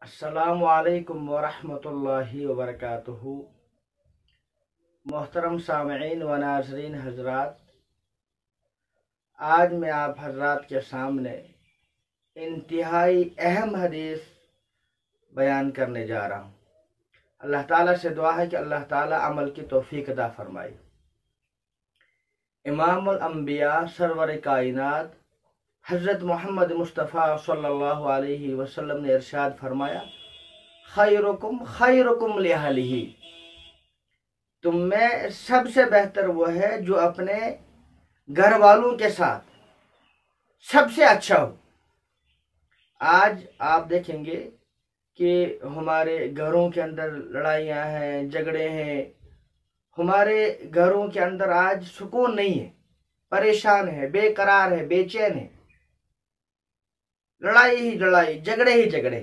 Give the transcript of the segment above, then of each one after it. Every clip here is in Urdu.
السلام علیکم ورحمۃ اللہ وبرکاتہ۔ محترم سامعین و ناظرین حضرات، آج میں آپ حضرات کے سامنے انتہائی اہم حدیث بیان کرنے جا رہا ہوں۔ اللہ تعالیٰ سے دعا ہے کہ اللہ تعالیٰ عمل کی توفیق عطا فرمائے۔ امام الانبیاء سرور کائنات حضرت محمد مصطفیٰ صلی اللہ علیہ وسلم نے ارشاد فرمایا، خیرکم خیرکم لأہلہ، تم میں سب سے بہتر وہ ہے جو اپنے گھر والوں کے ساتھ سب سے اچھا ہو۔ آج آپ دیکھیں گے کہ ہمارے گھروں کے اندر لڑائیاں ہیں، جھگڑے ہیں، ہمارے گھروں کے اندر آج سکون نہیں ہے، پریشان ہے، بے قرار ہے، بے چین ہے، لڑائی ہی لڑائی، جھگڑے ہی جھگڑے۔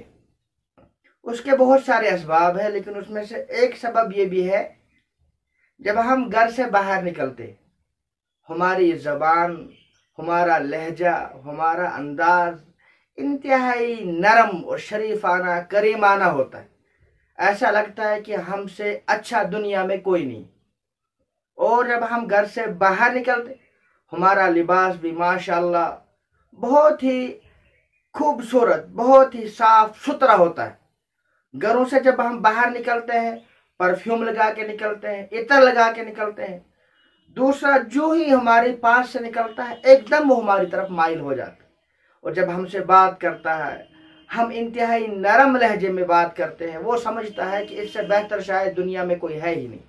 اس کے بہت سارے اسباب ہیں، لیکن اس میں سے ایک سبب یہ بھی ہے، جب ہم گھر سے باہر نکلتے ہماری زبان، ہمارا لہجہ، ہمارا انداز انتہائی نرم اور شریفانہ، کریمانہ ہوتا ہے۔ ایسا لگتا ہے کہ ہم سے اچھا دنیا میں کوئی نہیں۔ اور جب ہم گھر سے باہر نکلتے ہمارا لباس بھی ماشاءاللہ بہت ہی خوبصورت، بہت ہی صاف ستھرا ہوتا ہے۔ گھروں سے جب ہم باہر نکلتے ہیں پرفیوم لگا کے نکلتے ہیں، عطر لگا کے نکلتے ہیں، دوسرا جو ہی ہمارے پاس سے نکلتا ہے ایک دم وہ ہماری طرف مائل ہو جاتا ہے۔ اور جب ہم سے بات کرتا ہے ہم انتہائی نرم لہجے میں بات کرتے ہیں، وہ سمجھتا ہے کہ اس سے بہتر شاید دنیا میں کوئی ہے ہی نہیں۔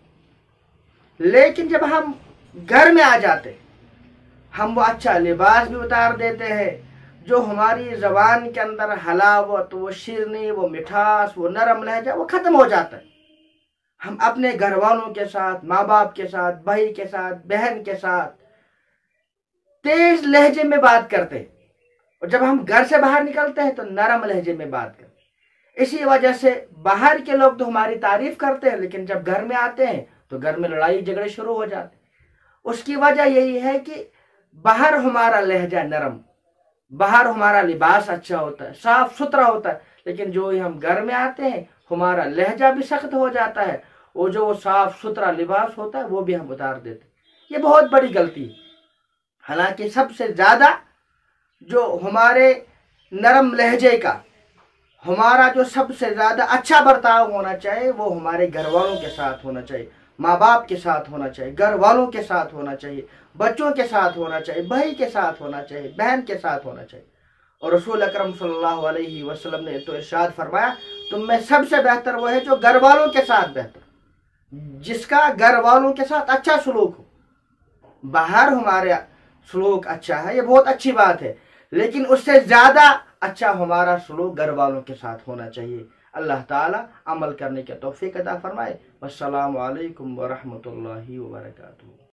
لیکن جب ہم گھر میں آ جاتے ہم وہ اچھا لباس بھی اتار دیتے ہیں، جو ہماری زبان کے اندر حلاوت، وہ شیرنی، وہ مٹھاس، وہ نرم لہجہ وہ ختم ہو جاتا ہے۔ ہم اپنے گھر والوں کے ساتھ، ماں باپ کے ساتھ، بھائی کے ساتھ، بہن کے ساتھ تیز لہجے میں بات کرتے ہیں، اور جب ہم گھر سے باہر نکلتے ہیں تو نرم لہجے میں بات کرتے ہیں۔ اسی وجہ سے باہر کے لوگ تو ہماری تعریف کرتے ہیں، لیکن جب گھر میں آتے ہیں تو گھر میں لڑائی جھگڑے شروع ہو جاتے ہیں۔ اس کی وجہ یہی ہے کہ باہر ہمارا لہجہ نرم، باہر ہمارا لباس اچھا ہوتا ہے، صاف ستھرا ہوتا ہے، لیکن جو ہی ہم گھر میں آتے ہیں ہمارا لہجہ بھی سخت ہو جاتا ہے، اور جو وہ صاف ستھرا لباس ہوتا ہے وہ بھی ہم اتار دیتے ہیں۔ یہ بہت بڑی غلطی ہے۔ حالانکہ سب سے زیادہ جو ہمارے نرم لہجے کا، ہمارا جو سب سے زیادہ اچھا برتاؤ ہونا چاہیے وہ ہمارے گھر والوں کے ساتھ ہونا چاہیے، ماں باپ کے ساتھ ہونا چاہیے، گھر والوں کے ساتھ ہونا چاہیے، بچوں کے ساتھ ہونا چاہیے، بھائی کے ساتھ ہونا چاہیے، بہن کے ساتھ ہونا چاہیے۔ اور رسول اکرم صلی اللہ علیہ وسلم نے تو ارشاد فرمایا، تم میں سب سے بہتر وہ ہے جو گھر والوں کے ساتھ بہتر، جس کا گھر والوں کے ساتھ اچھا سلوک ہو۔ باہر ہمارا سلوک اچھا ہے، یہ بہت اچھی بات ہے، لیکن اس سے زیادہ اچھا ہمارا سلوک گھر والوں کے ساتھ ہونا چاہیے۔ اللہ تعالیٰ عمل کرنے کی توفیق عطا فرمائے۔ والسلام علیکم ورحمۃ اللہ وبرکاتہ۔